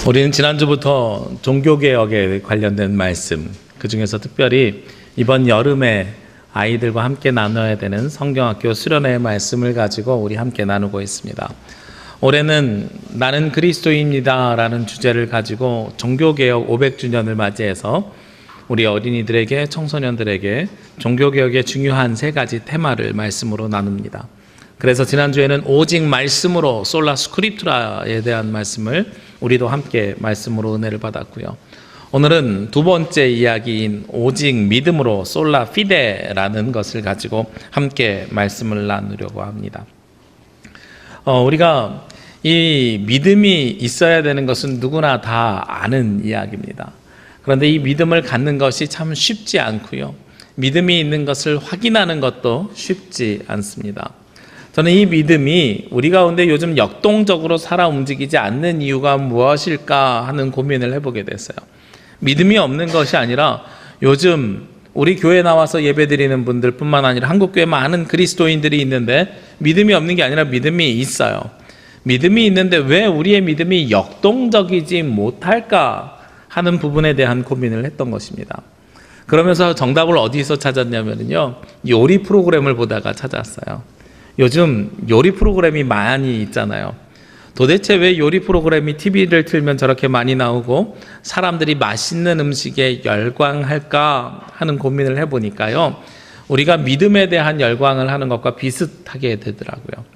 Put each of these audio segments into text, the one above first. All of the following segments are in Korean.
우리는 지난주부터 종교개혁에 관련된 말씀, 그 중에서 특별히 이번 여름에 아이들과 함께 나눠야 되는 성경학교 수련회의 말씀을 가지고 우리 함께 나누고 있습니다. 올해는 나는 그리스도인이다 라는 주제를 가지고 종교개혁 500주년을 맞이해서 우리 어린이들에게, 청소년들에게 종교개혁의 중요한 세 가지 테마를 말씀으로 나눕니다. 그래서 지난주에는 오직 말씀으로 솔라 스크립투라에 대한 말씀을 우리도 함께 말씀으로 은혜를 받았고요. 오늘은 두 번째 이야기인 오직 믿음으로 솔라 피데라는 것을 가지고 함께 말씀을 나누려고 합니다. 우리가 이 믿음이 있어야 되는 것은 누구나 다 아는 이야기입니다. 그런데 이 믿음을 갖는 것이 참 쉽지 않고요. 믿음이 있는 것을 확인하는 것도 쉽지 않습니다. 저는 이 믿음이 우리 가운데 요즘 역동적으로 살아 움직이지 않는 이유가 무엇일까 하는 고민을 해보게 됐어요. 믿음이 없는 것이 아니라 요즘 우리 교회 나와서 예배드리는 분들 뿐만 아니라 한국교회 많은 그리스도인들이 있는데 믿음이 없는 게 아니라 믿음이 있어요. 믿음이 있는데 왜 우리의 믿음이 역동적이지 못할까 하는 부분에 대한 고민을 했던 것입니다. 그러면서 정답을 어디서 찾았냐면요, 요리 프로그램을 보다가 찾았어요. 요즘 요리 프로그램이 많이 있잖아요. 도대체 왜 요리 프로그램이 TV를 틀면 저렇게 많이 나오고 사람들이 맛있는 음식에 열광할까 하는 고민을 해보니까요, 우리가 믿음에 대한 열광을 하는 것과 비슷하게 되더라고요.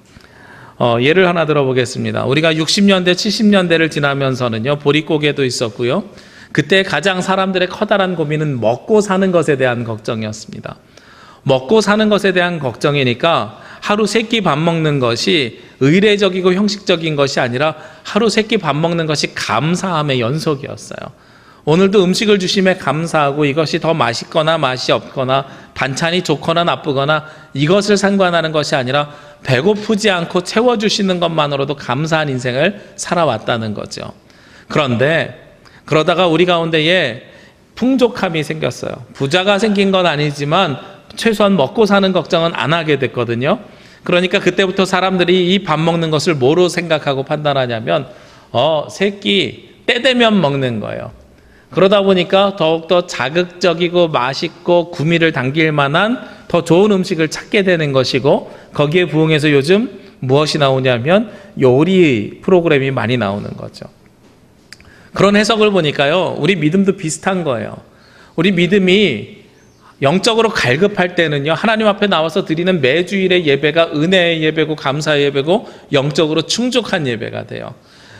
예를 하나 들어보겠습니다. 우리가 60년대, 70년대를 지나면서는요, 보릿고개도 있었고요. 그때 가장 사람들의 커다란 고민은 먹고 사는 것에 대한 걱정이었습니다. 먹고 사는 것에 대한 걱정이니까 하루 세 끼 밥 먹는 것이 의례적이고 형식적인 것이 아니라 하루 세 끼 밥 먹는 것이 감사함의 연속이었어요. 오늘도 음식을 주심에 감사하고 이것이 더 맛있거나 맛이 없거나 반찬이 좋거나 나쁘거나 이것을 상관하는 것이 아니라 배고프지 않고 채워주시는 것만으로도 감사한 인생을 살아왔다는 거죠. 그런데 그러다가 우리 가운데에 풍족함이 생겼어요. 부자가 생긴 건 아니지만 최소한 먹고 사는 걱정은 안 하게 됐거든요. 그러니까 그때부터 사람들이 이 밥 먹는 것을 뭐로 생각하고 판단하냐면 세 끼 때 되면 먹는 거예요. 그러다 보니까 더욱더 자극적이고 맛있고 구미를 당길 만한 더 좋은 음식을 찾게 되는 것이고, 거기에 부응해서 요즘 무엇이 나오냐면 요리 프로그램이 많이 나오는 거죠. 그런 해석을 보니까요, 우리 믿음도 비슷한 거예요. 우리 믿음이 영적으로 갈급할 때는요, 하나님 앞에 나와서 드리는 매주일의 예배가 은혜의 예배고 감사의 예배고 영적으로 충족한 예배가 돼요.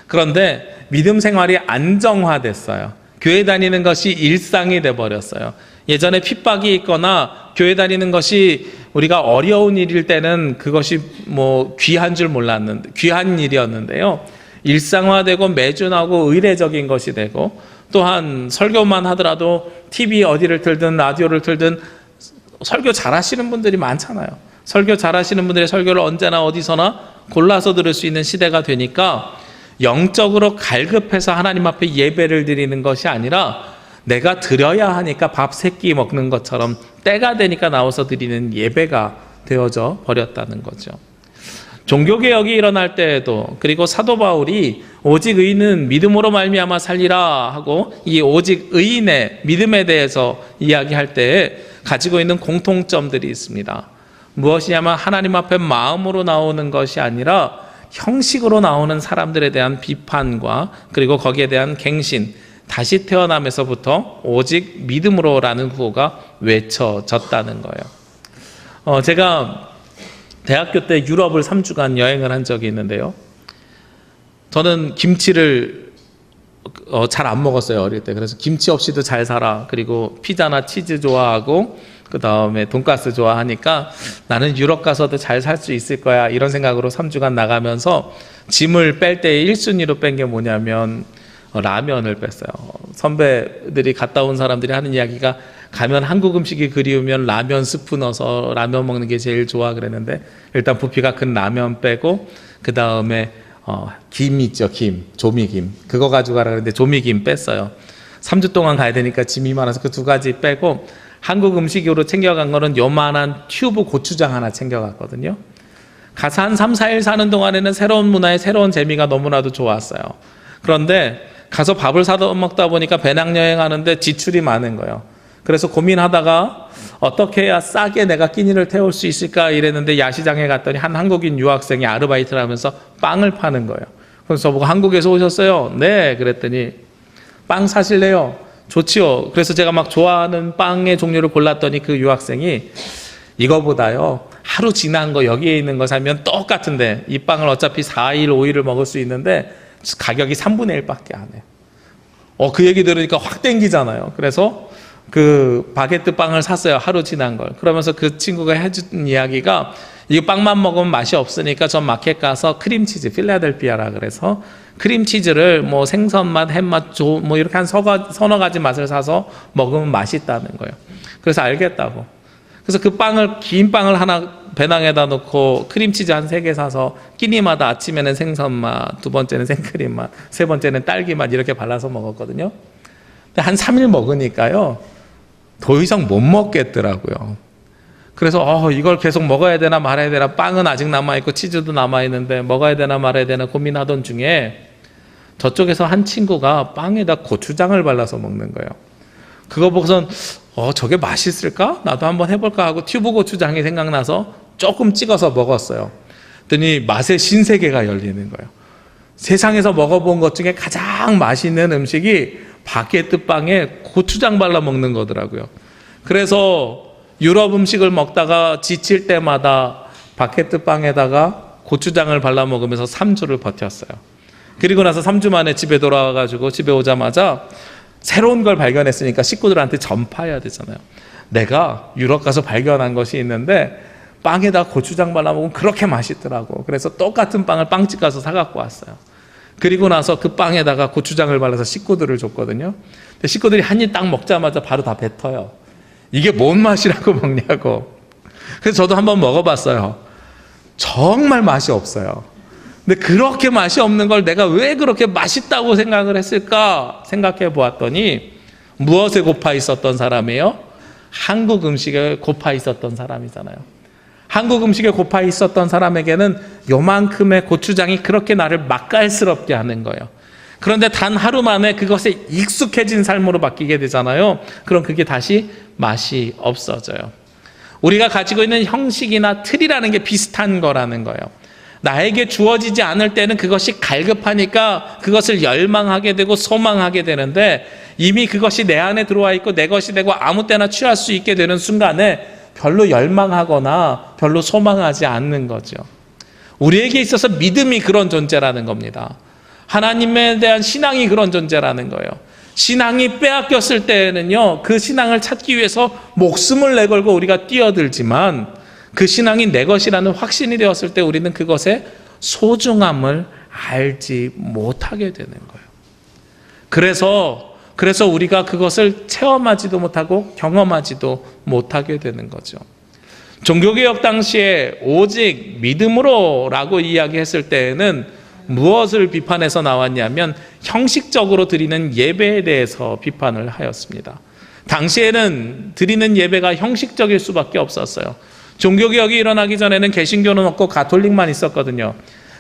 그런데 믿음 생활이 안정화됐어요. 교회 다니는 것이 일상이 돼버렸어요. 예전에 핍박이 있거나 교회 다니는 것이 우리가 어려운 일일 때는 그것이 귀한 줄 몰랐는데, 귀한 일이었는데요, 일상화되고 매주 나오고 의례적인 것이 되고, 또한 설교만 하더라도 TV 어디를 틀든 라디오를 틀든 설교 잘하시는 분들이 많잖아요. 설교 잘하시는 분들의 설교를 언제나 어디서나 골라서 들을 수 있는 시대가 되니까 영적으로 갈급해서 하나님 앞에 예배를 드리는 것이 아니라 내가 드려야 하니까 밥 세 끼 먹는 것처럼 때가 되니까 나와서 드리는 예배가 되어져 버렸다는 거죠. 종교개혁이 일어날 때에도, 그리고 사도 바울이 오직 의인은 믿음으로 말미암아 살리라 하고 이 오직 의인의 믿음에 대해서 이야기할 때에 가지고 있는 공통점들이 있습니다. 무엇이냐면 하나님 앞에 마음으로 나오는 것이 아니라 형식으로 나오는 사람들에 대한 비판과 그리고 거기에 대한 갱신, 다시 태어남에서부터 오직 믿음으로라는 구호가 외쳐졌다는 거예요. 제가 대학교 때 유럽을 3주간 여행을 한 적이 있는데요, 저는 김치를 잘 안 먹었어요, 어릴 때. 그래서 김치 없이도 잘 살아. 그리고 피자나 치즈 좋아하고 그 다음에 돈가스 좋아하니까 나는 유럽 가서도 잘 살 수 있을 거야, 이런 생각으로 3주간 나가면서 짐을 뺄 때 1순위로 뺀 게 뭐냐면 라면을 뺐어요. 선배들이 갔다 온 사람들이 하는 이야기가, 가면 한국 음식이 그리우면 라면 스프 넣어서 라면 먹는 게 제일 좋아 그랬는데, 일단 부피가 큰 라면 빼고 그 다음에 김 있죠, 김, 조미김, 그거 가져가라 그랬는데 조미김 뺐어요. 3주 동안 가야 되니까 짐이 많아서 그 두 가지 빼고 한국 음식으로 챙겨간 거는 요만한 튜브 고추장 하나 챙겨갔거든요. 가서 한 3, 4일 사는 동안에는 새로운 문화에 새로운 재미가 너무나도 좋았어요. 그런데 가서 밥을 사다 먹다 보니까 배낭여행하는데 지출이 많은 거예요. 그래서 고민하다가 어떻게 해야 싸게 내가 끼니를 태울 수 있을까 이랬는데 야시장에 갔더니 한 한국인 유학생이 아르바이트를 하면서 빵을 파는 거예요. 그래서 저보고 한국에서 오셨어요? 네. 그랬더니 빵 사실래요? 좋지요. 그래서 제가 막 좋아하는 빵의 종류를 골랐더니 그 유학생이 이거보다요 하루 지난 거 여기에 있는 거 사면 똑같은데 이 빵을 어차피 4일 5일을 먹을 수 있는데 가격이 3분의 1밖에 안 해요. 그 얘기 들으니까 확 땡기잖아요. 그래서 그 바게트 빵을 샀어요. 하루 지난 걸. 그러면서 그 친구가 해준 이야기가 이 빵만 먹으면 맛이 없으니까 전 마켓 가서 크림치즈, 필라델피아라 그래서 크림치즈를 뭐 생선맛, 햄맛, 뭐 이렇게 한 서너 가지 맛을 사서 먹으면 맛있다는 거예요. 그래서 알겠다고. 그래서 그 빵을, 긴 빵을 하나 배낭에다 놓고 크림치즈 한 3개 사서 끼니마다 아침에는 생선맛, 두 번째는 생크림맛, 세 번째는 딸기맛 이렇게 발라서 먹었거든요. 근데 한 3일 먹으니까요 더 이상 못 먹겠더라고요. 그래서 이걸 계속 먹어야 되나 말아야 되나, 빵은 아직 남아있고 치즈도 남아있는데 먹어야 되나 말아야 되나 고민하던 중에 저쪽에서 한 친구가 빵에다 고추장을 발라서 먹는 거예요. 그거 보고선 저게 맛있을까? 나도 한번 해볼까 하고 튜브 고추장이 생각나서 조금 찍어서 먹었어요. 그랬더니 맛의 신세계가 열리는 거예요. 세상에서 먹어본 것 중에 가장 맛있는 음식이 바게트 빵에 고추장 발라 먹는 거더라고요. 그래서 유럽 음식을 먹다가 지칠 때마다 바게트 빵에다가 고추장을 발라 먹으면서 3주를 버텼어요. 그리고 나서 3주 만에 집에 돌아와가지고 집에 오자마자 새로운 걸 발견했으니까 식구들한테 전파해야 되잖아요. 내가 유럽 가서 발견한 것이 있는데 빵에다 고추장 발라 먹으면 그렇게 맛있더라고. 그래서 똑같은 빵을 빵집 가서 사갖고 왔어요. 그리고 나서 그 빵에다가 고추장을 발라서 식구들을 줬거든요. 근데 식구들이 한 입 딱 먹자마자 바로 다 뱉어요. 이게 뭔 맛이라고 먹냐고. 그래서 저도 한번 먹어봤어요. 정말 맛이 없어요. 근데 그렇게 맛이 없는 걸 내가 왜 그렇게 맛있다고 생각을 했을까 생각해 보았더니 무엇에 고파 있었던 사람이에요? 한국 음식에 고파 있었던 사람이잖아요. 한국 음식에 고파 있었던 사람에게는 요만큼의 고추장이 그렇게 나를 맛깔스럽게 하는 거예요. 그런데 단 하루 만에 그것에 익숙해진 삶으로 바뀌게 되잖아요. 그럼 그게 다시 맛이 없어져요. 우리가 가지고 있는 형식이나 틀이라는 게 비슷한 거라는 거예요. 나에게 주어지지 않을 때는 그것이 갈급하니까 그것을 열망하게 되고 소망하게 되는데 이미 그것이 내 안에 들어와 있고 내 것이 되고 아무 때나 취할 수 있게 되는 순간에 별로 열망하거나 별로 소망하지 않는 거죠. 우리에게 있어서 믿음이 그런 존재라는 겁니다. 하나님에 대한 신앙이 그런 존재라는 거예요. 신앙이 빼앗겼을 때에는요, 그 신앙을 찾기 위해서 목숨을 내걸고 우리가 뛰어들지만 그 신앙이 내 것이라는 확신이 되었을 때 우리는 그것의 소중함을 알지 못하게 되는 거예요. 그래서 우리가 그것을 체험하지도 못하고 경험하지도 못하게 되는 거죠. 종교개혁 당시에 오직 믿음으로라고 이야기했을 때에는 무엇을 비판해서 나왔냐면 형식적으로 드리는 예배에 대해서 비판을 하였습니다. 당시에는 드리는 예배가 형식적일 수밖에 없었어요. 종교개혁이 일어나기 전에는 개신교는 없고 가톨릭만 있었거든요.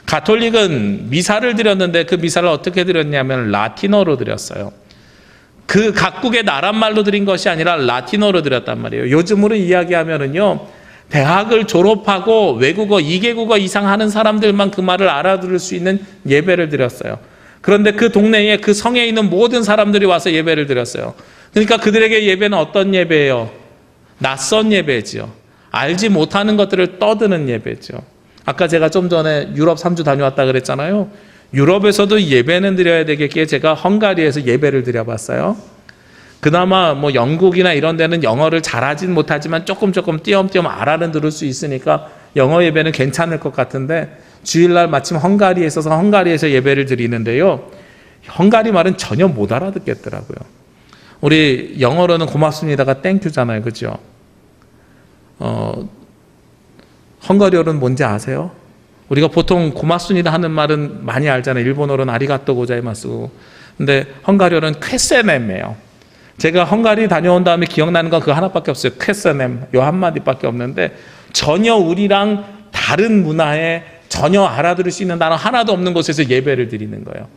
가톨릭은 미사를 드렸는데 그 미사를 어떻게 드렸냐면 라틴어로 드렸어요. 그 각국의 나라말로 드린 것이 아니라 라틴어로 드렸단 말이에요. 요즘으로 이야기하면은요, 대학을 졸업하고 외국어 2개국어 이상 하는 사람들만 그 말을 알아들을 수 있는 예배를 드렸어요. 그런데 그 동네에 그 성에 있는 모든 사람들이 와서 예배를 드렸어요. 그러니까 그들에게 예배는 어떤 예배예요? 낯선 예배지요. 알지 못하는 것들을 떠드는 예배죠. 아까 제가 좀 전에 유럽 3주 다녀왔다 그랬잖아요. 유럽에서도 예배는 드려야 되겠기에 제가 헝가리에서 예배를 드려봤어요. 그나마 뭐 영국이나 이런 데는 영어를 잘하진 못하지만 조금 띄엄띄엄 알아는 들을 수 있으니까 영어 예배는 괜찮을 것 같은데 주일날 마침 헝가리에 있어서 헝가리에서 예배를 드리는데요. 헝가리 말은 전혀 못 알아듣겠더라고요. 우리 영어로는 고맙습니다가 땡큐잖아요. 그죠? 헝가리어는 뭔지 아세요? 우리가 보통 고맙습니다 하는 말은 많이 알잖아요. 일본어로는 아리가또 고자이마스. 근데 헝가리어는 쾌세넴이에요. 제가 헝가리 다녀온 다음에 기억나는 건 그 하나밖에 없어요. 쾌세넴. 요 한마디밖에 없는데 전혀 우리랑 다른 문화에 전혀 알아들을 수 있는 단어 하나도 없는 곳에서 예배를 드리는 거예요.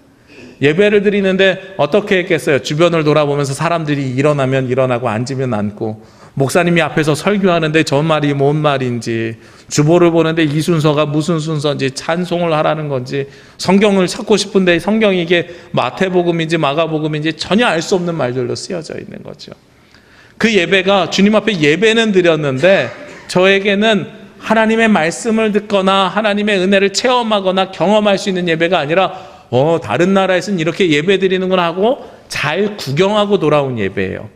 예배를 드리는데 어떻게 했겠어요? 주변을 돌아보면서 사람들이 일어나면 일어나고 앉으면 앉고, 목사님이 앞에서 설교하는데 저 말이 뭔 말인지, 주보를 보는데 이 순서가 무슨 순서인지, 찬송을 하라는 건지, 성경을 찾고 싶은데 성경이 이게 마태복음인지 마가복음인지 전혀 알 수 없는 말들로 쓰여져 있는 거죠. 그 예배가 주님 앞에 예배는 드렸는데 저에게는 하나님의 말씀을 듣거나 하나님의 은혜를 체험하거나 경험할 수 있는 예배가 아니라 다른 나라에서는 이렇게 예배 드리는구나 하고 잘 구경하고 돌아온 예배예요.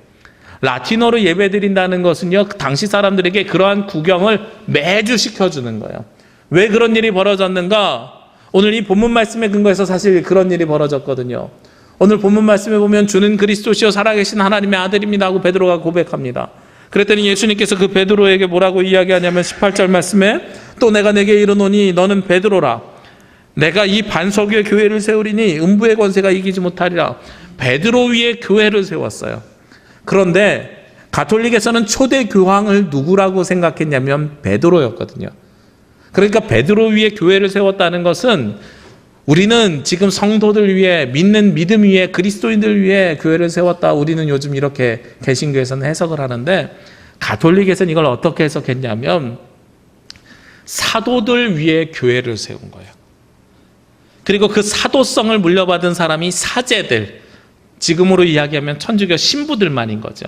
라틴어로 예배 드린다는 것은요, 당시 사람들에게 그러한 구경을 매주 시켜주는 거예요. 왜 그런 일이 벌어졌는가? 오늘 이 본문 말씀에 근거해서 사실 그런 일이 벌어졌거든요. 오늘 본문 말씀에 보면 주는 그리스도시요 살아계신 하나님의 아들입니다 하고 베드로가 고백합니다. 그랬더니 예수님께서 그 베드로에게 뭐라고 이야기하냐면 18절 말씀에 또 내가 내게 이르노니 너는 베드로라. 내가 이 반석 위에 교회를 세우리니 음부의 권세가 이기지 못하리라. 베드로 위에 교회를 세웠어요. 그런데 가톨릭에서는 초대 교황을 누구라고 생각했냐면 베드로였거든요. 그러니까 베드로 위에 교회를 세웠다는 것은 우리는 지금 성도들 위해, 믿는 믿음 위에, 그리스도인들 위해 교회를 세웠다. 우리는 요즘 이렇게 개신교에서는 해석을 하는데, 가톨릭에서는 이걸 어떻게 해석했냐면 사도들 위해 교회를 세운 거예요. 그리고 그 사도성을 물려받은 사람이 사제들, 지금으로 이야기하면 천주교 신부들만인 거죠.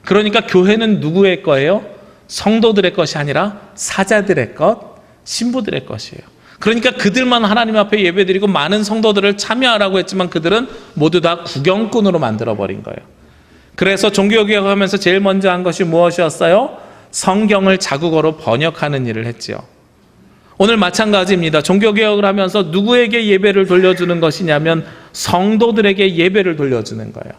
그러니까 교회는 누구의 거예요? 성도들의 것이 아니라 사자들의 것, 신부들의 것이에요. 그러니까 그들만 하나님 앞에 예배드리고 많은 성도들을 참여하라고 했지만 그들은 모두 다 구경꾼으로 만들어버린 거예요. 그래서 종교개혁하면서 제일 먼저 한 것이 무엇이었어요? 성경을 자국어로 번역하는 일을 했지요. 오늘 마찬가지입니다. 종교개혁을 하면서 누구에게 예배를 돌려주는 것이냐면 성도들에게 예배를 돌려주는 거예요.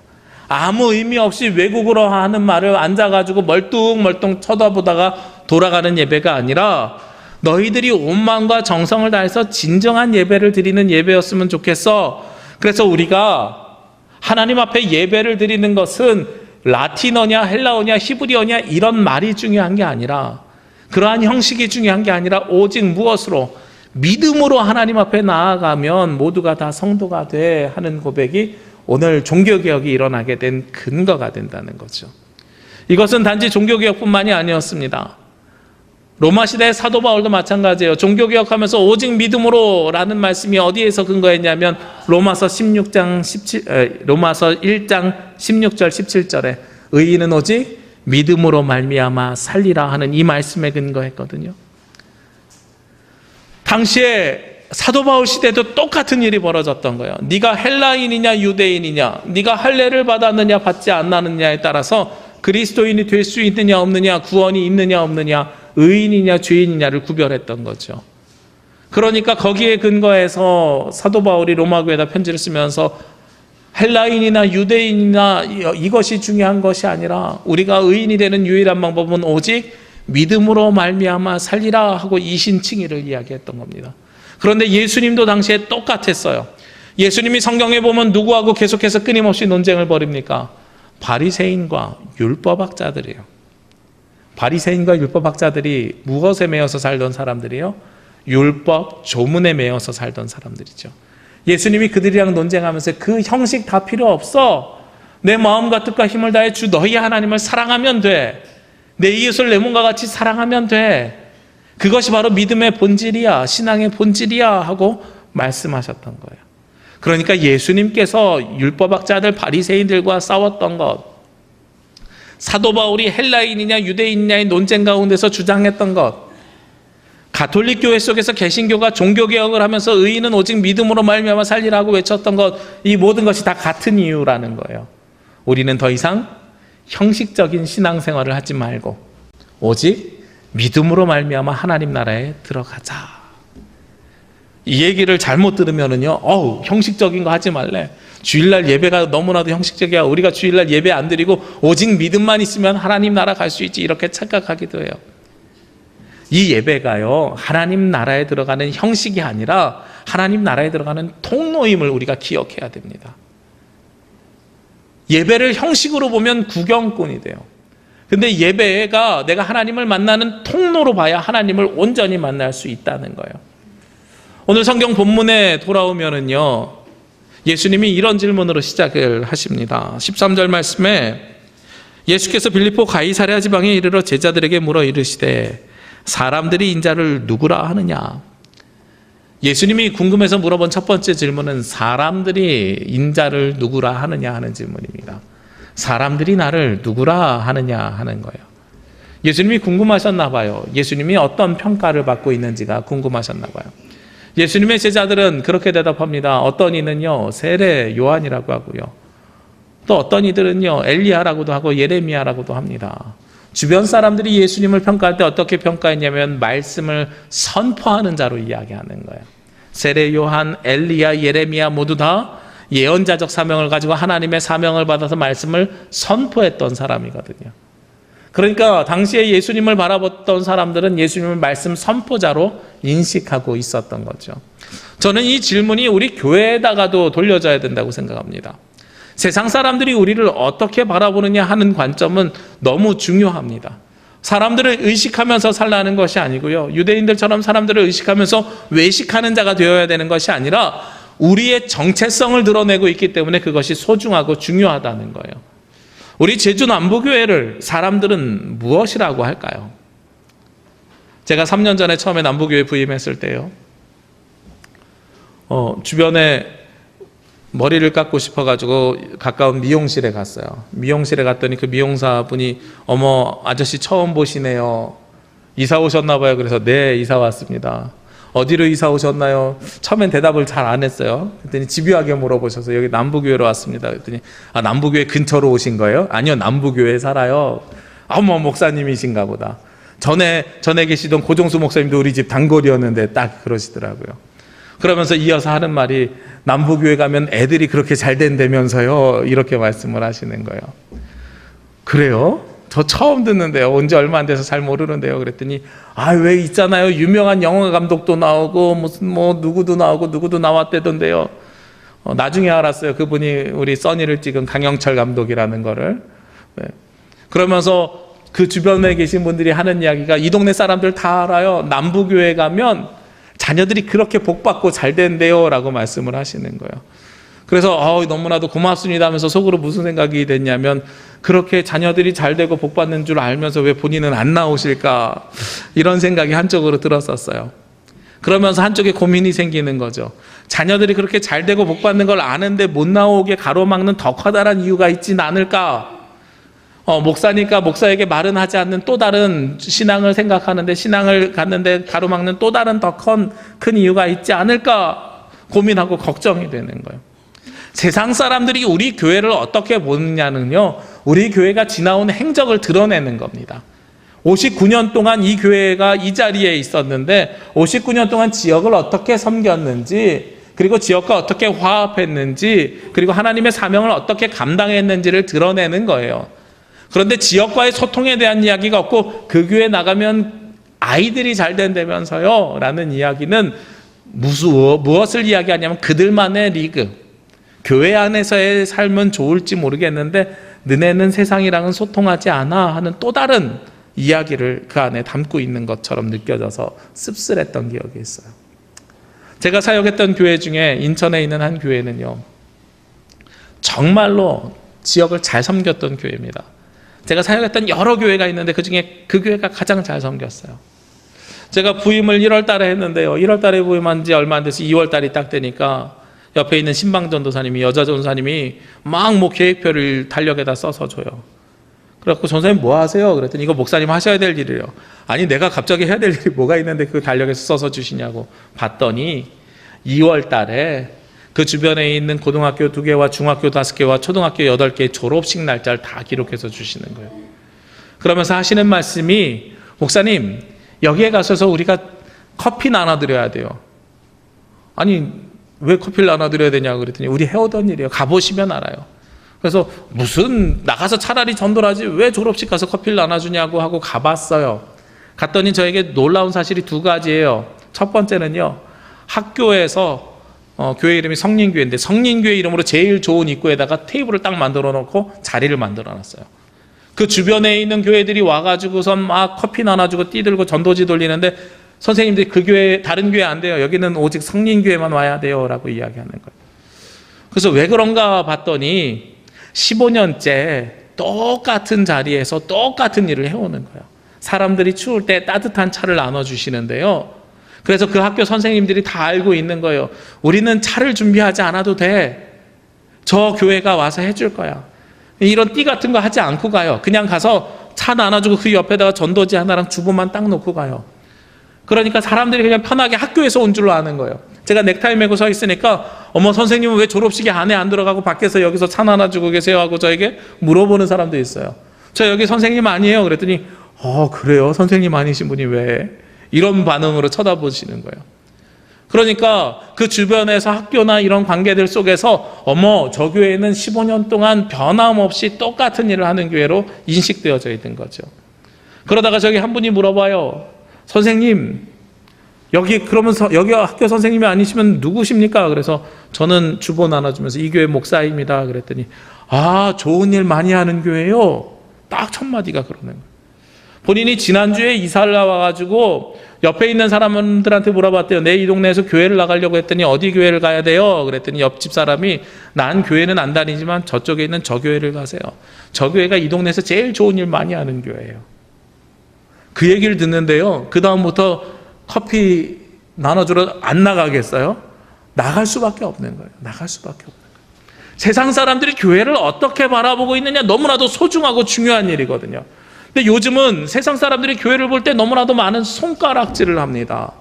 아무 의미 없이 외국어로 하는 말을 앉아가지고 멀뚱멀뚱 쳐다보다가 돌아가는 예배가 아니라 너희들이 온 마음과 정성을 다해서 진정한 예배를 드리는 예배였으면 좋겠어. 그래서 우리가 하나님 앞에 예배를 드리는 것은 라틴어냐 헬라어냐 히브리어냐 이런 말이 중요한 게 아니라, 그러한 형식이 중요한 게 아니라 오직 무엇으로? 믿음으로 하나님 앞에 나아가면 모두가 다 성도가 돼 하는 고백이 오늘 종교개혁이 일어나게 된 근거가 된다는 거죠. 이것은 단지 종교개혁뿐만이 아니었습니다. 로마 시대의 사도 바울도 마찬가지예요. 종교개혁하면서 오직 믿음으로라는 말씀이 어디에서 근거했냐면 로마서 1장 16절 17절에 의인은 오직 믿음으로 말미암아 살리라 하는 이 말씀에 근거했거든요. 당시에 사도 바울 시대도 똑같은 일이 벌어졌던 거예요. 네가 헬라인이냐 유대인이냐, 네가 할례를 받았느냐 받지 않았느냐에 따라서 그리스도인이 될 수 있느냐 없느냐, 구원이 있느냐 없느냐, 의인이냐 죄인이냐를 구별했던 거죠. 그러니까 거기에 근거해서 사도 바울이 로마 교회에다 편지를 쓰면서 헬라인이나 유대인이나 이것이 중요한 것이 아니라 우리가 의인이 되는 유일한 방법은 오직 믿음으로 말미암아 살리라 하고 이신칭의를 이야기했던 겁니다. 그런데 예수님도 당시에 똑같았어요. 예수님이 성경에 보면 누구하고 계속해서 끊임없이 논쟁을 벌입니까? 바리새인과 율법학자들이에요. 바리새인과 율법학자들이 무엇에 매여서 살던 사람들이에요? 율법, 조문에 매여서 살던 사람들이죠. 예수님이 그들이랑 논쟁하면서 그 형식 다 필요 없어. 내 마음과 뜻과 힘을 다해 주 너희 하나님을 사랑하면 돼. 내 이웃을 내 몸과 같이 사랑하면 돼. 그것이 바로 믿음의 본질이야, 신앙의 본질이야 하고 말씀하셨던 거예요. 그러니까 예수님께서 율법학자들 바리새인들과 싸웠던 것, 사도 바울이 헬라인이냐 유대인이냐의 논쟁 가운데서 주장했던 것, 가톨릭 교회 속에서 개신교가 종교개혁을 하면서 의인은 오직 믿음으로 말미암아 살리라고 외쳤던 것, 이 모든 것이 다 같은 이유라는 거예요. 우리는 더 이상 형식적인 신앙생활을 하지 말고 오직 믿음으로 말미암아 하나님 나라에 들어가자. 이 얘기를 잘못 들으면은요, 형식적인 거 하지 말래. 주일날 예배가 너무나도 형식적이야. 우리가 주일날 예배 안 드리고 오직 믿음만 있으면 하나님 나라 갈 수 있지. 이렇게 착각하기도 해요. 이 예배가요, 하나님 나라에 들어가는 형식이 아니라 하나님 나라에 들어가는 통로임을 우리가 기억해야 됩니다. 예배를 형식으로 보면 구경꾼이 돼요. 근데 예배가 내가 하나님을 만나는 통로로 봐야 하나님을 온전히 만날 수 있다는 거예요. 오늘 성경 본문에 돌아오면은요, 예수님이 이런 질문으로 시작을 하십니다. 13절 말씀에 예수께서 빌립보 가이사랴 지방에 이르러 제자들에게 물어 이르시되 사람들이 인자를 누구라 하느냐. 예수님이 궁금해서 물어본 첫 번째 질문은 사람들이 인자를 누구라 하느냐 하는 질문입니다. 사람들이 나를 누구라 하느냐 하는 거예요. 예수님이 궁금하셨나 봐요. 예수님이 어떤 평가를 받고 있는지가 궁금하셨나 봐요. 예수님의 제자들은 그렇게 대답합니다. 어떤 이는요 세례 요한이라고 하고요, 또 어떤 이들은요 엘리야라고도 하고 예레미야라고도 합니다. 주변 사람들이 예수님을 평가할 때 어떻게 평가했냐면 말씀을 선포하는 자로 이야기하는 거예요. 세례 요한, 엘리야, 예레미야 모두 다 예언자적 사명을 가지고 하나님의 사명을 받아서 말씀을 선포했던 사람이거든요. 그러니까 당시에 예수님을 바라봤던 사람들은 예수님을 말씀 선포자로 인식하고 있었던 거죠. 저는 이 질문이 우리 교회에다가도 돌려져야 된다고 생각합니다. 세상 사람들이 우리를 어떻게 바라보느냐 하는 관점은 너무 중요합니다. 사람들을 의식하면서 살라는 것이 아니고요, 유대인들처럼 사람들을 의식하면서 외식하는 자가 되어야 되는 것이 아니라 우리의 정체성을 드러내고 있기 때문에 그것이 소중하고 중요하다는 거예요. 우리 제주 남부교회를 사람들은 무엇이라고 할까요? 제가 3년 전에 처음에 남부교회 부임했을 때요, 주변에 머리를 깎고 싶어가지고 가까운 미용실에 갔어요. 미용실에 갔더니 그 미용사분이 어머 아저씨 처음 보시네요. 이사 오셨나 봐요. 그래서 네, 이사 왔습니다. 어디로 이사 오셨나요? 처음엔 대답을 잘 안 했어요. 그랬더니 집요하게 물어보셔서 여기 남부교회로 왔습니다. 그랬더니 아, 남부교회 근처로 오신 거예요? 아니요, 남부교회에 살아요. 어머, 목사님이신가 보다. 전에 계시던 고종수 목사님도 우리 집 단골이었는데 딱 그러시더라고요. 그러면서 이어서 하는 말이 남부교회 가면 애들이 그렇게 잘 된다면서요, 이렇게 말씀을 하시는 거예요. 그래요? 저 처음 듣는데요. 온 지 얼마 안 돼서 잘 모르는데요. 그랬더니 아, 왜 있잖아요, 유명한 영화 감독도 나오고 무슨 뭐 누구도 나오고 누구도 나왔대던데요. 나중에 알았어요. 그분이 우리 써니를 찍은 강영철 감독이라는 거를. 네. 그러면서 그 주변에 계신 분들이 하는 이야기가 이 동네 사람들 다 알아요. 남부교회 가면 자녀들이 그렇게 복받고 잘 된대요 라고 말씀을 하시는 거예요. 그래서 너무나도 고맙습니다 하면서 속으로 무슨 생각이 됐냐면, 그렇게 자녀들이 잘 되고 복받는 줄 알면서 왜 본인은 안 나오실까, 이런 생각이 한쪽으로 들었었어요. 그러면서 한쪽에 고민이 생기는 거죠. 자녀들이 그렇게 잘 되고 복받는 걸 아는데 못 나오게 가로막는 더 커다란 이유가 있진 않을까. 목사니까 목사에게 말은 하지 않는 또 다른 신앙을 생각하는데, 신앙을 갖는데 가로막는 또 다른 더 큰 이유가 있지 않을까 고민하고 걱정이 되는 거예요. 세상 사람들이 우리 교회를 어떻게 보느냐는요, 우리 교회가 지나온 행적을 드러내는 겁니다. 59년 동안 이 교회가 이 자리에 있었는데 59년 동안 지역을 어떻게 섬겼는지, 그리고 지역과 어떻게 화합했는지, 그리고 하나님의 사명을 어떻게 감당했는지를 드러내는 거예요. 그런데 지역과의 소통에 대한 이야기가 없고 그 교회 나가면 아이들이 잘 된다면서요 라는 이야기는 무엇을 이야기하냐면 그들만의 리그, 교회 안에서의 삶은 좋을지 모르겠는데 너네는 세상이랑은 소통하지 않아 하는 또 다른 이야기를 그 안에 담고 있는 것처럼 느껴져서 씁쓸했던 기억이 있어요. 제가 사역했던 교회 중에 인천에 있는 한 교회는요, 정말로 지역을 잘 섬겼던 교회입니다. 제가 사역했던 여러 교회가 있는데 그중에 그 교회가 가장 잘 섬겼어요. 제가 부임을 1월 달에 했는데요, 1월 달에 부임한 지 얼마 안 돼서 2월 달이 딱 되니까 옆에 있는 신방전도사님이, 여자 전도사님이 막 뭐 계획표를 달력에다 써서 줘요. 그래갖고 전사님 뭐 하세요? 그랬더니 이거 목사님 하셔야 될 일이에요. 아니 내가 갑자기 해야 될 일이 뭐가 있는데 그 달력에서 써서 주시냐고. 봤더니 2월 달에 그 주변에 있는 고등학교 2개와 중학교 5개와 초등학교 8개의 졸업식 날짜를 다 기록해서 주시는 거예요. 그러면서 하시는 말씀이, 목사님 여기에 가셔서 우리가 커피 나눠드려야 돼요. 아니 왜 커피를 나눠드려야 되냐고 그랬더니 우리 해오던 일이에요. 가보시면 알아요. 그래서 무슨 나가서 차라리 전도를 하지 왜 졸업식 가서 커피를 나눠주냐고 하고 가봤어요. 갔더니 저에게 놀라운 사실이 2가지예요. 첫 번째는요, 학교에서 교회 이름이 성린교회인데 성린교회 이름으로 제일 좋은 입구에다가 테이블을 딱 만들어 놓고 자리를 만들어 놨어요. 그 주변에 있는 교회들이 와가지고선 막 커피 나눠주고 띠들고 전도지 돌리는데 선생님들이 그 교회 다른 교회 안 돼요. 여기는 오직 성린교회만 와야 돼요 라고 이야기하는 거예요. 그래서 왜 그런가 봤더니 15년째 똑같은 자리에서 똑같은 일을 해오는 거예요. 사람들이 추울 때 따뜻한 차를 나눠주시는데요. 그래서 그 학교 선생님들이 다 알고 있는 거예요. 우리는 차를 준비하지 않아도 돼. 저 교회가 와서 해줄 거야. 이런 띠 같은 거 하지 않고 가요. 그냥 가서 차 나눠주고 그 옆에다가 전도지 하나랑 주보만 딱 놓고 가요. 그러니까 사람들이 그냥 편하게 학교에서 온 줄로 아는 거예요. 제가 넥타이 메고 서 있으니까 어머 선생님은 왜 졸업식에 안에 안 들어가고 밖에서 여기서 차 나눠주고 계세요 하고 저에게 물어보는 사람도 있어요. 저 여기 선생님 아니에요. 그랬더니 그래요? 선생님 아니신 분이 왜? 이런 반응으로 쳐다보시는 거예요. 그러니까 그 주변에서 학교나 이런 관계들 속에서 어머 저 교회는 15년 동안 변함없이 똑같은 일을 하는 교회로 인식되어져 있는 거죠. 그러다가 저기 한 분이 물어봐요. 선생님 그러면서 여기 학교 선생님이 아니시면 누구십니까? 그래서 저는 주보 나눠주면서 이 교회 목사입니다. 그랬더니 좋은 일 많이 하는 교회요. 딱 첫 마디가 그러는 거예요. 본인이 지난주에 이사를 나와가지고 옆에 있는 사람들한테 물어봤대요. 내 이 동네에서 교회를 나가려고 했더니 어디 교회를 가야 돼요? 그랬더니 옆집 사람이 난 교회는 안 다니지만 저쪽에 있는 저 교회를 가세요. 저 교회가 이 동네에서 제일 좋은 일 많이 하는 교회예요. 그 얘기를 듣는데요. 그 다음부터 커피 나눠주러 안 나가겠어요? 나갈 수밖에 없는 거예요. 나갈 수밖에 없는 거예요. 세상 사람들이 교회를 어떻게 바라보고 있느냐 너무나도 소중하고 중요한 일이거든요. 근데 요즘은 세상 사람들이 교회를 볼 때 너무나도 많은 손가락질을 합니다.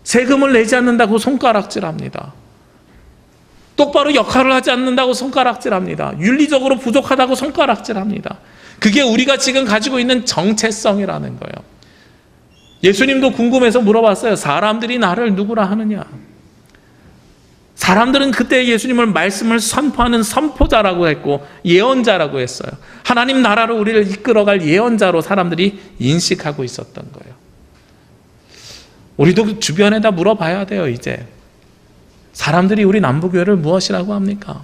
세금을 내지 않는다고 손가락질합니다. 똑바로 역할을 하지 않는다고 손가락질합니다. 윤리적으로 부족하다고 손가락질합니다. 그게 우리가 지금 가지고 있는 정체성이라는 거예요. 예수님도 궁금해서 물어봤어요. 사람들이 나를 누구라 하느냐? 사람들은 그때 예수님을 말씀을 선포하는 선포자라고 했고 예언자라고 했어요. 하나님 나라로 우리를 이끌어갈 예언자로 사람들이 인식하고 있었던 거예요. 우리도 주변에다 물어봐야 돼요. 이제 사람들이 우리 남부교회를 무엇이라고 합니까?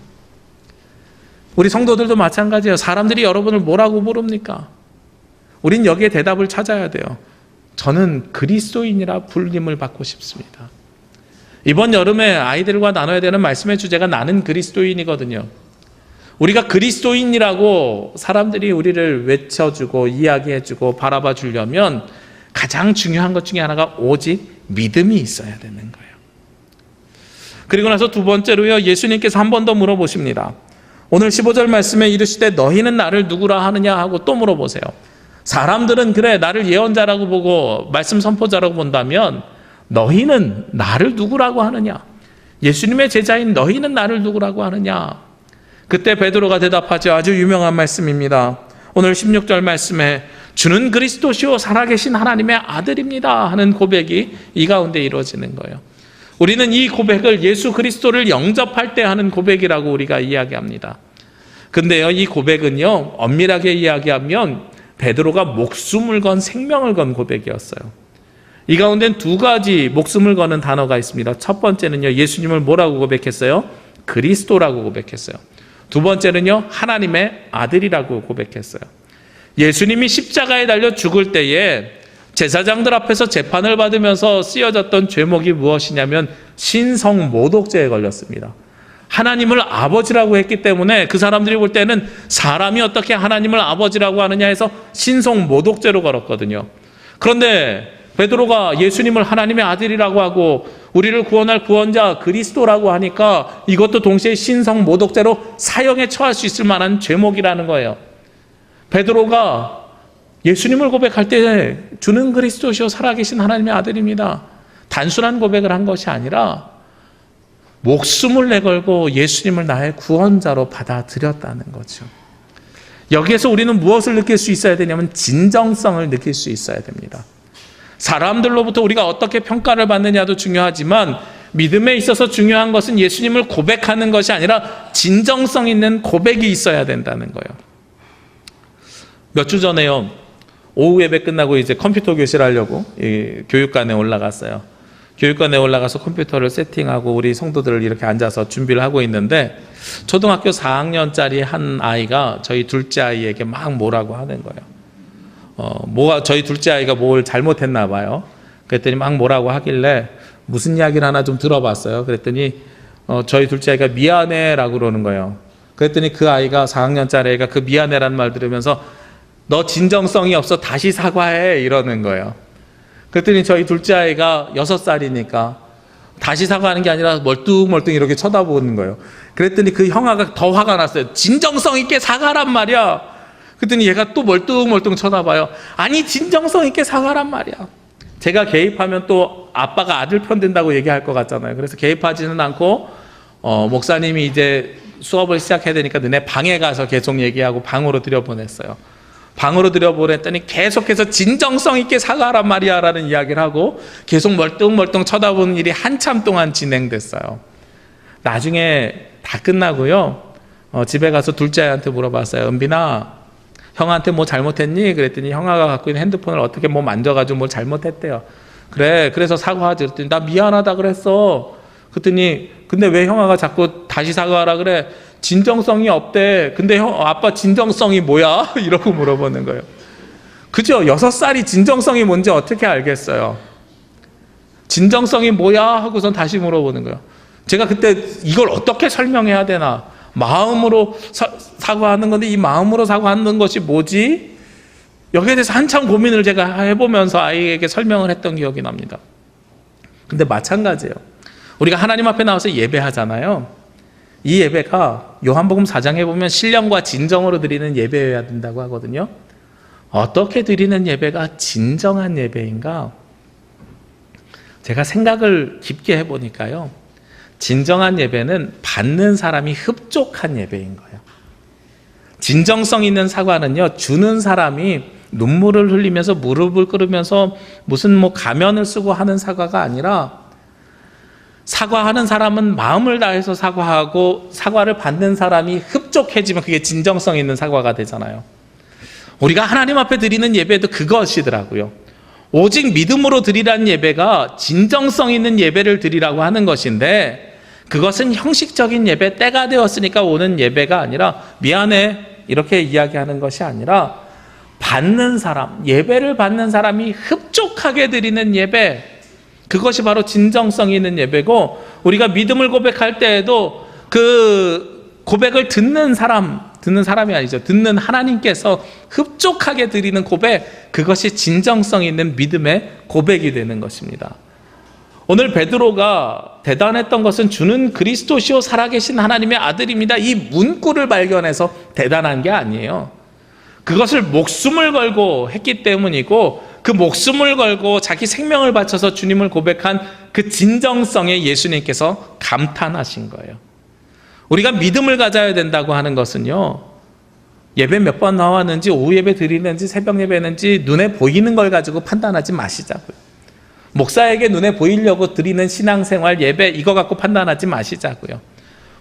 우리 성도들도 마찬가지예요. 사람들이 여러분을 뭐라고 부릅니까? 우린 여기에 대답을 찾아야 돼요. 저는 그리스도인이라 불림을 받고 싶습니다. 이번 여름에 아이들과 나눠야 되는 말씀의 주제가 나는 그리스도인이거든요. 우리가 그리스도인이라고 사람들이 우리를 외쳐주고 이야기해주고 바라봐 주려면 가장 중요한 것 중에 하나가 오직 믿음이 있어야 되는 거예요. 그리고 나서 두 번째로요, 예수님께서 한 번 더 물어보십니다. 오늘 15절 말씀에 이르시되 너희는 나를 누구라 하느냐 하고 또 물어보세요. 사람들은 그래 나를 예언자라고 보고 말씀 선포자라고 본다면 너희는 나를 누구라고 하느냐? 예수님의 제자인 너희는 나를 누구라고 하느냐? 그때 베드로가 대답하죠. 아주 유명한 말씀입니다. 오늘 16절 말씀에 주는 그리스도시요 살아계신 하나님의 아들입니다 하는 고백이 이 가운데 이루어지는 거예요. 우리는 이 고백을 예수 그리스도를 영접할 때 하는 고백이라고 우리가 이야기합니다. 근데요, 이 고백은요, 엄밀하게 이야기하면 베드로가 목숨을 건 생명을 건 고백이었어요. 이 가운데는 두 가지 목숨을 거는 단어가 있습니다. 첫 번째는요, 예수님을 뭐라고 고백했어요? 그리스도라고 고백했어요. 두 번째는요, 하나님의 아들이라고 고백했어요. 예수님이 십자가에 달려 죽을 때에 제사장들 앞에서 재판을 받으면서 쓰여졌던 죄목이 무엇이냐면 신성모독죄에 걸렸습니다. 하나님을 아버지라고 했기 때문에 그 사람들이 볼 때는 사람이 어떻게 하나님을 아버지라고 하느냐 해서 신성모독죄로 걸었거든요. 그런데 베드로가 예수님을 하나님의 아들이라고 하고 우리를 구원할 구원자 그리스도라고 하니까 이것도 동시에 신성모독죄로 사형에 처할 수 있을 만한 죄목이라는 거예요. 베드로가 예수님을 고백할 때 주는 그리스도시요 살아계신 하나님의 아들입니다. 단순한 고백을 한 것이 아니라 목숨을 내걸고 예수님을 나의 구원자로 받아들였다는 거죠. 여기에서 우리는 무엇을 느낄 수 있어야 되냐면 진정성을 느낄 수 있어야 됩니다. 사람들로부터 우리가 어떻게 평가를 받느냐도 중요하지만 믿음에 있어서 중요한 것은 예수님을 고백하는 것이 아니라 진정성 있는 고백이 있어야 된다는 거예요. 몇 주 전에요, 오후 예배 끝나고 이제 컴퓨터 교실 하려고 교육관에 올라갔어요. 교육관에 올라가서 컴퓨터를 세팅하고 우리 성도들을 이렇게 앉아서 준비를 하고 있는데 초등학교 4학년짜리 한 아이가 저희 둘째 아이에게 막 뭐라고 하는 거예요. 저희 둘째 아이가 뭘 잘못했나 봐요. 그랬더니 막 뭐라고 하길래 무슨 이야기를 하나 좀 들어봤어요. 그랬더니 저희 둘째 아이가 미안해라고 그러는 거예요. 그랬더니 그 아이가 4학년짜리 아이가 그 미안해라는 말 들으면서 너 진정성이 없어 다시 사과해 이러는 거예요. 그랬더니 저희 둘째 아이가 6살이니까 다시 사과하는 게 아니라 멀뚱멀뚱 이렇게 쳐다보는 거예요. 그랬더니 그 형아가 더 화가 났어요. 진정성 있게 사과란 말이야. 그랬더니 얘가 또 멀뚱멀뚱 쳐다봐요. 아니 진정성 있게 사과란 말이야. 제가 개입하면 또 아빠가 아들 편 든다고 얘기할 것 같잖아요. 그래서 개입하지는 않고 목사님이 이제 수업을 시작해야 되니까 너네 방에 가서 계속 얘기하고 방으로 들여보냈어요. 방으로 들여보냈더니 계속해서 진정성 있게 사과하란 말이야 라는 이야기를 하고 계속 멀뚱멀뚱 쳐다보는 일이 한참 동안 진행됐어요. 나중에 다 끝나고요, 집에 가서 둘째 아이한테 물어봤어요. 은빈아, 형한테 뭐 잘못했니? 그랬더니 형아가 갖고 있는 핸드폰을 어떻게 뭐 만져가지고 뭘 잘못했대요. 그래, 그래서 사과하지. 그랬더니 나 미안하다 그랬어. 그랬더니 근데 왜 형아가 자꾸 다시 사과하라 그래? 진정성이 없대. 근데 아빠 진정성이 뭐야? 이러고 물어보는 거예요. 그죠? 6살이 진정성이 뭔지 어떻게 알겠어요? 진정성이 뭐야? 하고선 다시 물어보는 거예요. 제가 그때 이걸 어떻게 설명해야 되나? 마음으로 사과하는 건데 이 마음으로 사과하는 것이 뭐지? 여기에 대해서 한참 고민을 제가 해보면서 아이에게 설명을 했던 기억이 납니다. 근데 마찬가지예요. 우리가 하나님 앞에 나와서 예배하잖아요. 이 예배가 요한복음 4장에 보면 신령과 진정으로 드리는 예배여야 된다고 하거든요. 어떻게 드리는 예배가 진정한 예배인가? 제가 생각을 깊게 해보니까요, 진정한 예배는 받는 사람이 흡족한 예배인 거예요. 진정성 있는 사과는요, 주는 사람이 눈물을 흘리면서 무릎을 꿇으면서 무슨 뭐 가면을 쓰고 하는 사과가 아니라, 사과하는 사람은 마음을 다해서 사과하고 사과를 받는 사람이 흡족해지면 그게 진정성 있는 사과가 되잖아요. 우리가 하나님 앞에 드리는 예배도 그것이더라고요. 오직 믿음으로 드리라는 예배가 진정성 있는 예배를 드리라고 하는 것인데, 그것은 형식적인 예배, 때가 되었으니까 오는 예배가 아니라 미안해 이렇게 이야기하는 것이 아니라 받는 사람, 예배를 받는 사람이 흡족하게 드리는 예배, 그것이 바로 진정성 있는 예배고, 우리가 믿음을 고백할 때에도 그 고백을 듣는 사람이 아니죠. 듣는 하나님께서 흡족하게 드리는 고백, 그것이 진정성 있는 믿음의 고백이 되는 것입니다. 오늘 베드로가 대단했던 것은 주는 그리스도시요 살아계신 하나님의 아들입니다, 이 문구를 발견해서 대단한 게 아니에요. 그것을 목숨을 걸고 했기 때문이고, 그 목숨을 걸고 자기 생명을 바쳐서 주님을 고백한 그 진정성에 예수님께서 감탄하신 거예요. 우리가 믿음을 가져야 된다고 하는 것은요, 예배 몇 번 나왔는지, 오후 예배 드리는지, 새벽 예배는지 눈에 보이는 걸 가지고 판단하지 마시자고요. 목사에게 눈에 보이려고 드리는 신앙생활 예배 이거 갖고 판단하지 마시자고요.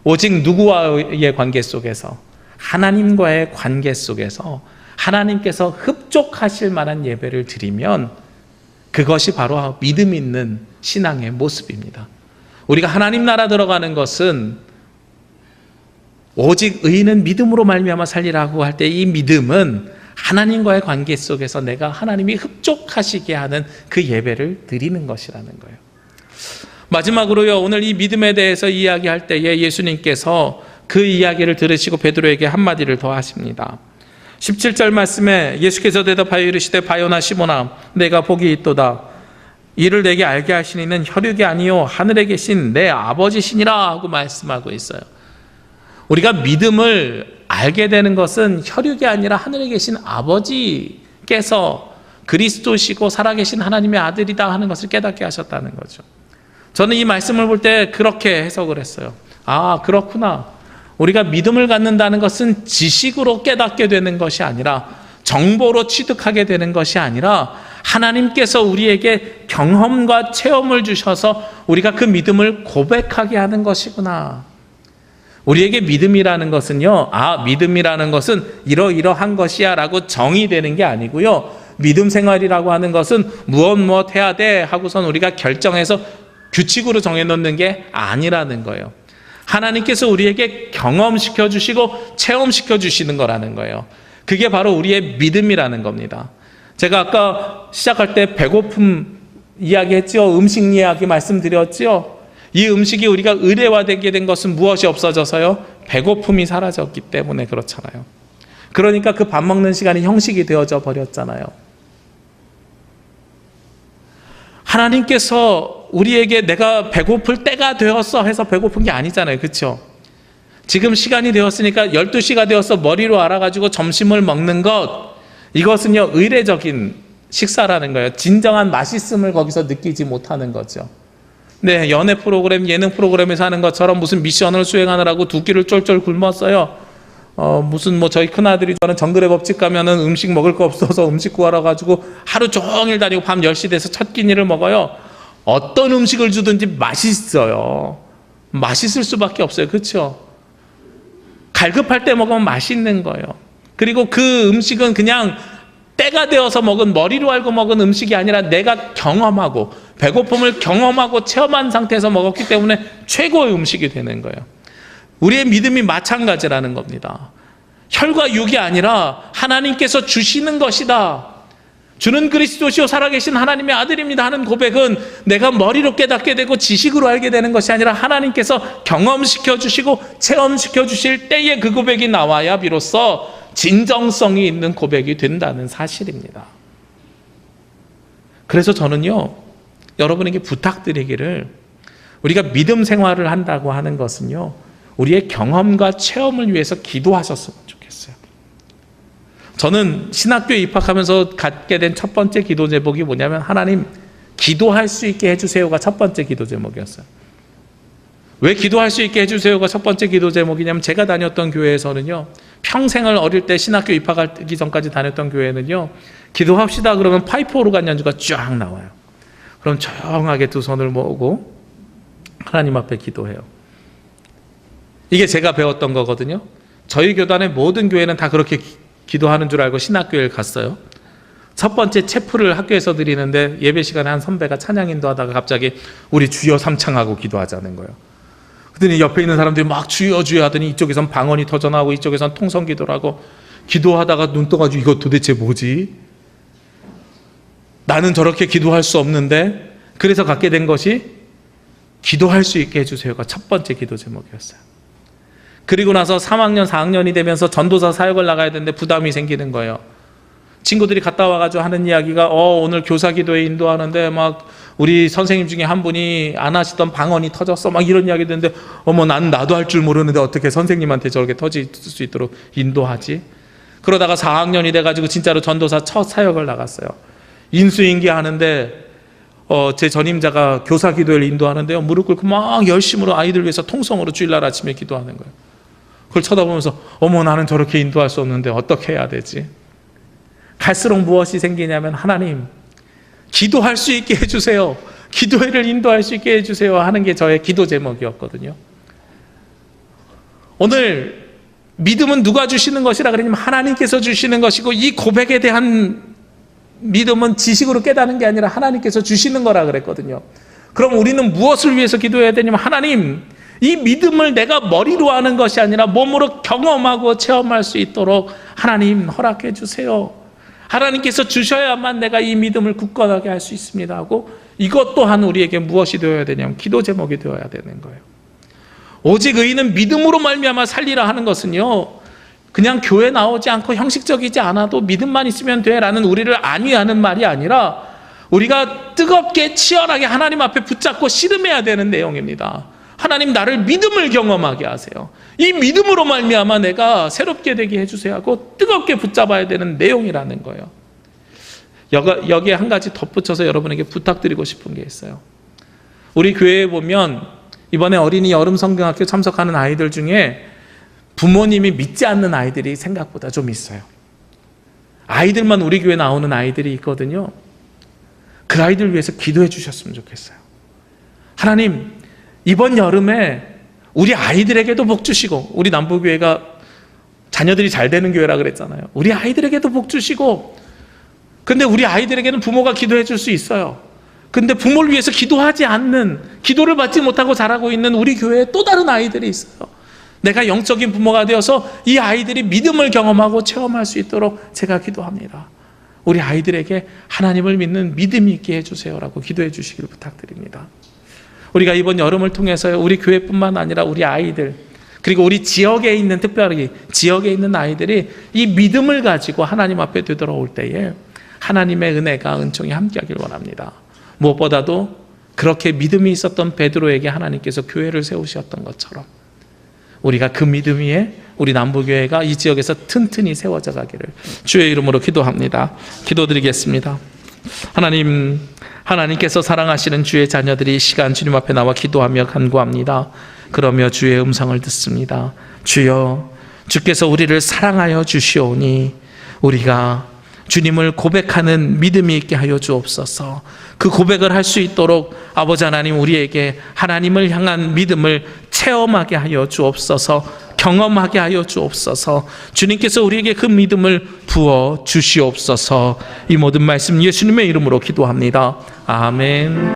오직 누구와의 관계 속에서, 하나님과의 관계 속에서 하나님께서 흡족하실 만한 예배를 드리면 그것이 바로 믿음 있는 신앙의 모습입니다. 우리가 하나님 나라 들어가는 것은 오직 의인은 믿음으로 말미암아 살리라고 할 때, 이 믿음은 하나님과의 관계 속에서 내가 하나님이 흡족하시게 하는 그 예배를 드리는 것이라는 거예요. 마지막으로요, 오늘 이 믿음에 대해서 이야기할 때에 예수님께서 그 이야기를 들으시고 베드로에게 한마디를 더 하십니다. 17절 말씀에 예수께서 대답하여 이르시되 바요나 시몬아, 내가 복이 있도다. 이를 내게 알게 하신 이는 혈육이 아니요 하늘에 계신 내 아버지시니라 하고 말씀하고 있어요. 우리가 믿음을 알게 되는 것은 혈육이 아니라 하늘에 계신 아버지께서 그리스도시고 살아계신 하나님의 아들이다 하는 것을 깨닫게 하셨다는 거죠. 저는 이 말씀을 볼 때 그렇게 해석을 했어요. 아, 그렇구나. 우리가 믿음을 갖는다는 것은 지식으로 깨닫게 되는 것이 아니라, 정보로 취득하게 되는 것이 아니라, 하나님께서 우리에게 경험과 체험을 주셔서 우리가 그 믿음을 고백하게 하는 것이구나. 우리에게 믿음이라는 것은요, 믿음이라는 것은 이러이러한 것이야 라고 정의되는 게 아니고요, 믿음 생활이라고 하는 것은 무엇 해야 돼 하고선 우리가 결정해서 규칙으로 정해놓는 게 아니라는 거예요. 하나님께서 우리에게 경험시켜 주시고 체험시켜 주시는 거라는 거예요. 그게 바로 우리의 믿음이라는 겁니다. 제가 아까 시작할 때 배고픔 이야기했죠. 음식 이야기 말씀드렸죠. 이 음식이 우리가 의례화되게 된 것은 무엇이 없어져서요? 배고픔이 사라졌기 때문에 그렇잖아요. 그러니까 그 밥 먹는 시간이 형식이 되어져 버렸잖아요. 하나님께서 우리에게 내가 배고플 때가 되었어 해서 배고픈 게 아니잖아요. 그렇죠? 지금 시간이 되었으니까 12시가 되어서 머리로 알아가지고 점심을 먹는 것, 이것은요 의례적인 식사라는 거예요. 진정한 맛있음을 거기서 느끼지 못하는 거죠. 네, 연애 프로그램, 예능 프로그램에서 하는 것처럼 무슨 미션을 수행하느라고 두 끼를 쫄쫄 굶었어요. 무슨 저희 큰아들이 저는 정글의 법칙 가면은 음식 먹을 거 없어서 음식 구하러 가지고 하루 종일 다니고 밤 10시 돼서 첫 끼니를 먹어요. 어떤 음식을 주든지 맛있어요. 맛있을 수밖에 없어요. 그렇죠? 갈급할 때 먹으면 맛있는 거예요. 그리고 그 음식은 그냥 때가 되어서 먹은, 머리로 알고 먹은 음식이 아니라 내가 경험하고 배고픔을 경험하고 체험한 상태에서 먹었기 때문에 최고의 음식이 되는 거예요. 우리의 믿음이 마찬가지라는 겁니다. 혈과 육이 아니라 하나님께서 주시는 것이다. 주는 그리스도시요 살아계신 하나님의 아들입니다 하는 고백은 내가 머리로 깨닫게 되고 지식으로 알게 되는 것이 아니라 하나님께서 경험시켜 주시고 체험시켜 주실 때에 그 고백이 나와야 비로소 진정성이 있는 고백이 된다는 사실입니다. 그래서 저는요, 여러분에게 부탁드리기를, 우리가 믿음 생활을 한다고 하는 것은요, 우리의 경험과 체험을 위해서 기도하셨으면 좋겠어요. 저는 신학교에 입학하면서 갖게 된 첫 번째 기도 제목이 뭐냐면, 하나님 기도할 수 있게 해주세요가 첫 번째 기도 제목이었어요. 왜 기도할 수 있게 해주세요가 첫 번째 기도 제목이냐면, 제가 다녔던 교회에서는요, 평생을 어릴 때 신학교 입학하기 전까지 다녔던 교회는요, 기도합시다 그러면 파이프 오르간 연주가 쫙 나와요. 그럼 조용하게 두 손을 모으고 하나님 앞에 기도해요. 이게 제가 배웠던 거거든요. 저희 교단의 모든 교회는 다 그렇게 기도하는 줄 알고 신학교에 갔어요. 첫 번째 체프를 학교에서 드리는데 예배 시간에 한 선배가 찬양 인도하다가 갑자기 우리 주여 삼창하고 기도하자는 거예요. 그랬더니 옆에 있는 사람들이 막 주여 주여 하더니 이쪽에선 방언이 터져나오고 이쪽에선 통성 기도를 하고, 기도하다가 눈 떠가지고 이거 도대체 뭐지? 나는 저렇게 기도할 수 없는데. 그래서 갖게 된 것이 기도할 수 있게 해주세요가 첫 번째 기도 제목이었어요. 그리고 나서 3학년 4학년이 되면서 전도사 사역을 나가야 되는데 부담이 생기는 거예요. 친구들이 갔다 와가지고 하는 이야기가 오늘 교사 기도에 인도하는데 막 우리 선생님 중에 한 분이 안 하시던 방언이 터졌어, 막 이런 이야기 듣는데, 나도 할 줄 모르는데 어떻게 선생님한테 저렇게 터질 수 있도록 인도하지? 그러다가 4학년이 돼가지고 진짜로 전도사 첫 사역을 나갔어요. 인수인계 하는데 제 전임자가 교사 기도회를 인도하는데요, 무릎 꿇고 막 열심으로 아이들 위해서 통성으로 주일날 아침에 기도하는 거예요. 그걸 쳐다보면서 나는 저렇게 인도할 수 없는데 어떻게 해야 되지? 갈수록 무엇이 생기냐면, 하나님 기도할 수 있게 해주세요, 기도회를 인도할 수 있게 해주세요 하는 게 저의 기도 제목이었거든요. 오늘 믿음은 누가 주시는 것이라 그러냐면 하나님께서 주시는 것이고, 이 고백에 대한 믿음은 지식으로 깨닫는 게 아니라 하나님께서 주시는 거라 그랬거든요. 그럼 우리는 무엇을 위해서 기도해야 되냐면, 하나님 이 믿음을 내가 머리로 하는 것이 아니라 몸으로 경험하고 체험할 수 있도록 하나님 허락해 주세요. 하나님께서 주셔야만 내가 이 믿음을 굳건하게 할 수 있습니다 하고, 이것 또한 우리에게 무엇이 되어야 되냐면 기도 제목이 되어야 되는 거예요. 오직 의인은 믿음으로 말미암아 살리라 하는 것은요, 그냥 교회 나오지 않고 형식적이지 않아도 믿음만 있으면 돼라는 우리를 안위하는 말이 아니라, 우리가 뜨겁게 치열하게 하나님 앞에 붙잡고 씨름해야 되는 내용입니다. 하나님 나를 믿음을 경험하게 하세요. 이 믿음으로 말미암아 내가 새롭게 되게 해주세요 하고 뜨겁게 붙잡아야 되는 내용이라는 거예요. 여기에 한 가지 덧붙여서 여러분에게 부탁드리고 싶은 게 있어요. 우리 교회에 보면 이번에 어린이 여름 성경학교 참석하는 아이들 중에 부모님이 믿지 않는 아이들이 생각보다 좀 있어요. 아이들만 우리 교회 나오는 아이들이 있거든요. 그 아이들 위해서 기도해 주셨으면 좋겠어요. 하나님 이번 여름에 우리 아이들에게도 복 주시고, 우리 남부교회가 자녀들이 잘 되는 교회라 그랬잖아요. 우리 아이들에게도 복 주시고, 근데 우리 아이들에게는 부모가 기도해 줄 수 있어요. 근데 부모를 위해서 기도하지 않는, 기도를 받지 못하고 자라고 있는 우리 교회에 또 다른 아이들이 있어요. 내가 영적인 부모가 되어서 이 아이들이 믿음을 경험하고 체험할 수 있도록 제가 기도합니다. 우리 아이들에게 하나님을 믿는 믿음이 있게 해주세요라고 기도해 주시길 부탁드립니다. 우리가 이번 여름을 통해서 우리 교회뿐만 아니라 우리 아이들, 그리고 우리 지역에 있는, 특별히 지역에 있는 아이들이 이 믿음을 가지고 하나님 앞에 되돌아올 때에 하나님의 은혜가, 은총이 함께하길 원합니다. 무엇보다도 그렇게 믿음이 있었던 베드로에게 하나님께서 교회를 세우셨던 것처럼 우리가 그 믿음 위에 우리 남부교회가 이 지역에서 튼튼히 세워져 가기를 주의 이름으로 기도합니다. 기도드리겠습니다. 하나님께서 사랑하시는 주의 자녀들이 이 시간 주님 앞에 나와 기도하며 간구합니다. 그러며 주의 음성을 듣습니다. 주여, 주께서 우리를 사랑하여 주시오니 우리가 주님을 고백하는 믿음이 있게 하여 주옵소서. 그 고백을 할 수 있도록 아버지 하나님, 우리에게 하나님을 향한 믿음을 체험하게 하여 주옵소서. 경험하게 하여 주옵소서. 주님께서 우리에게 그 믿음을 부어 주시옵소서. 이 모든 말씀 예수님의 이름으로 기도합니다. 아멘.